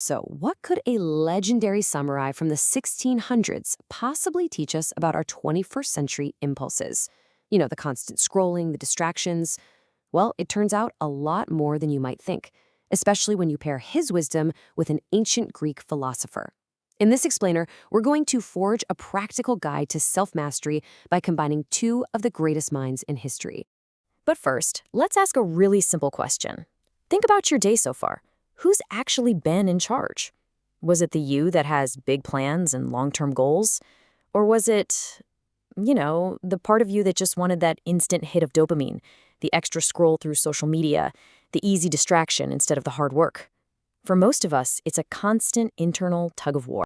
So, what could a legendary samurai from the 1600s possibly teach us about our 21st century impulses? The constant scrolling, the distractions. Well, it turns out a lot more than you might think, especially when you pair his wisdom with an ancient Greek philosopher. In this explainer, we're going to forge a practical guide to self mastery by combining two of the greatest minds in history. But first, let's ask a really simple question. Think about your day so far. Who's actually been in charge? Was it the you that has big plans and long term goals? Or was it, the part of you that just wanted that instant hit of dopamine, the extra scroll through social media, the easy distraction instead of the hard work? For most of us, it's a constant internal tug of war.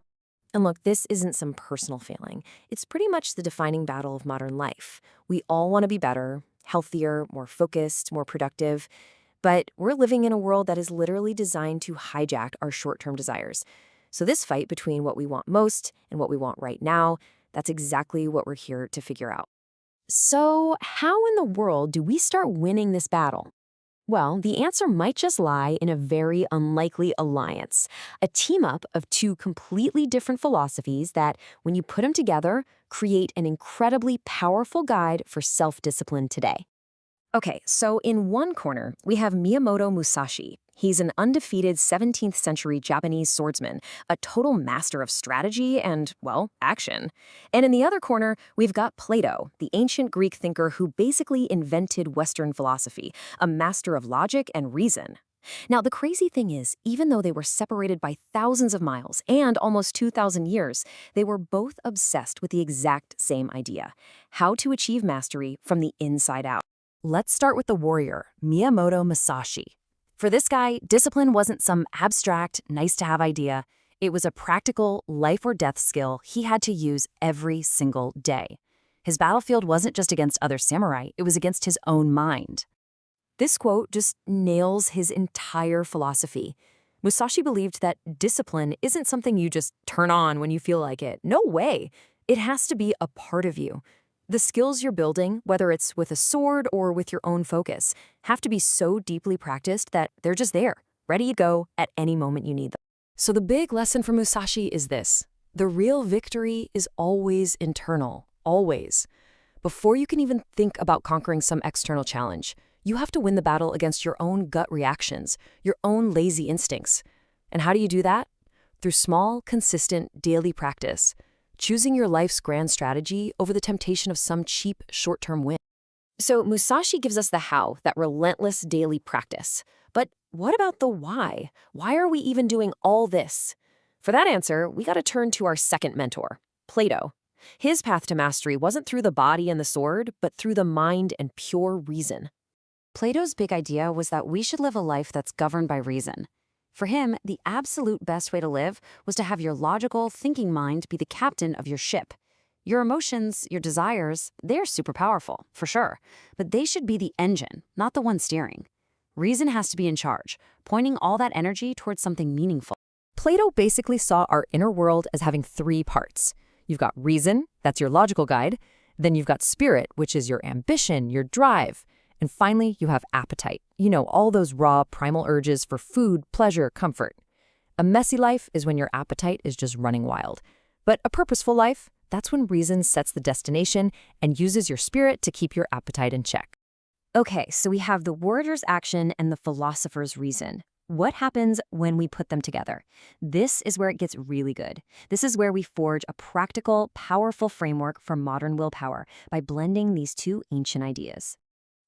And look, this isn't some personal failing. It's pretty much the defining battle of modern life. We all want to be better, healthier, more focused, more productive. But we're living in a world that is literally designed to hijack our short-term desires. So this fight between what we want most and what we want right now, that's exactly what we're here to figure out. So how in the world do we start winning this battle? Well, the answer might just lie in a very unlikely alliance, a team-up of two completely different philosophies that, when you put them together, create an incredibly powerful guide for self-discipline today. Okay, so in one corner, we have Miyamoto Musashi. He's an undefeated 17th century Japanese swordsman, a total master of strategy and, well, action. And in the other corner, we've got Plato, the ancient Greek thinker who basically invented Western philosophy, a master of logic and reason. Now, the crazy thing is, even though they were separated by thousands of miles and almost 2,000 years, they were both obsessed with the exact same idea: how to achieve mastery from the inside out. Let's start with the warrior, Miyamoto Musashi. For this guy, discipline wasn't some abstract, nice-to-have idea. It was a practical, life-or-death skill he had to use every single day. His battlefield wasn't just against other samurai, it was against his own mind. This quote just nails his entire philosophy. Musashi believed that discipline isn't something you just turn on when you feel like it. No way. It has to be a part of you. The skills you're building, whether it's with a sword or with your own focus, have to be so deeply practiced that they're just there, ready to go at any moment you need them. So the big lesson from Musashi is this: the real victory is always internal, always. Before you can even think about conquering some external challenge, you have to win the battle against your own gut reactions, your own lazy instincts. And how do you do that? Through small, consistent, daily practice. Choosing your life's grand strategy over the temptation of some cheap, short-term win. So Musashi gives us the how, that relentless daily practice. But what about the why? Why are we even doing all this? For that answer, we got to turn to our second mentor, Plato. His path to mastery wasn't through the body and the sword, but through the mind and pure reason. Plato's big idea was that we should live a life that's governed by reason. For him, the absolute best way to live was to have your logical, thinking mind be the captain of your ship. Your emotions, your desires, they're super powerful, for sure, but they should be the engine, not the one steering. Reason has to be in charge, pointing all that energy towards something meaningful. Plato basically saw our inner world as having three parts. You've got reason, that's your logical guide. Then you've got spirit, which is your ambition, your drive. And finally, you have appetite. All those raw, primal urges for food, pleasure, comfort. A messy life is when your appetite is just running wild. But a purposeful life, that's when reason sets the destination and uses your spirit to keep your appetite in check. Okay, so we have the warrior's action and the philosopher's reason. What happens when we put them together? This is where it gets really good. This is where we forge a practical, powerful framework for modern willpower by blending these two ancient ideas.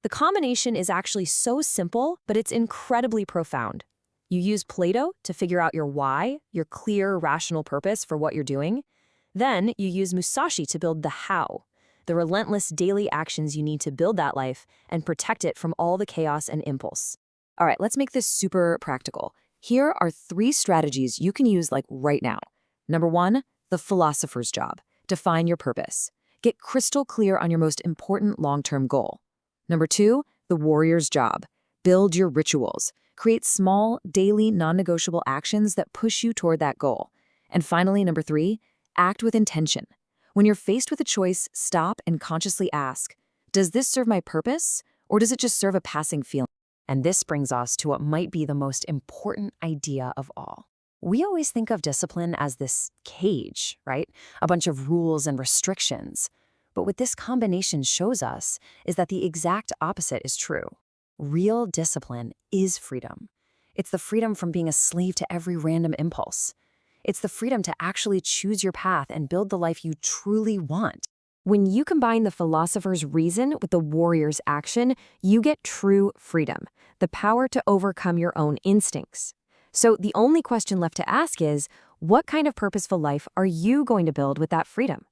The combination is actually so simple, but it's incredibly profound. You use Plato to figure out your why, your clear, rational purpose for what you're doing. Then you use Musashi to build the how, the relentless daily actions you need to build that life and protect it from all the chaos and impulse. All right, let's make this super practical. Here are 3 strategies you can use right now. Number 1, the philosopher's job. Define your purpose. Get crystal clear on your most important long-term goal. Number 2, the warrior's job. Build your rituals. Create small, daily, non-negotiable actions that push you toward that goal. And finally, number 3, act with intention. When you're faced with a choice, stop and consciously ask, does this serve my purpose, or does it just serve a passing feeling? And this brings us to what might be the most important idea of all. We always think of discipline as this cage, right? A bunch of rules and restrictions. But what this combination shows us is that the exact opposite is true. Real discipline is freedom. It's the freedom from being a slave to every random impulse. It's the freedom to actually choose your path and build the life you truly want. When you combine the philosopher's reason with the warrior's action, you get true freedom, the power to overcome your own instincts. So the only question left to ask is, what kind of purposeful life are you going to build with that freedom?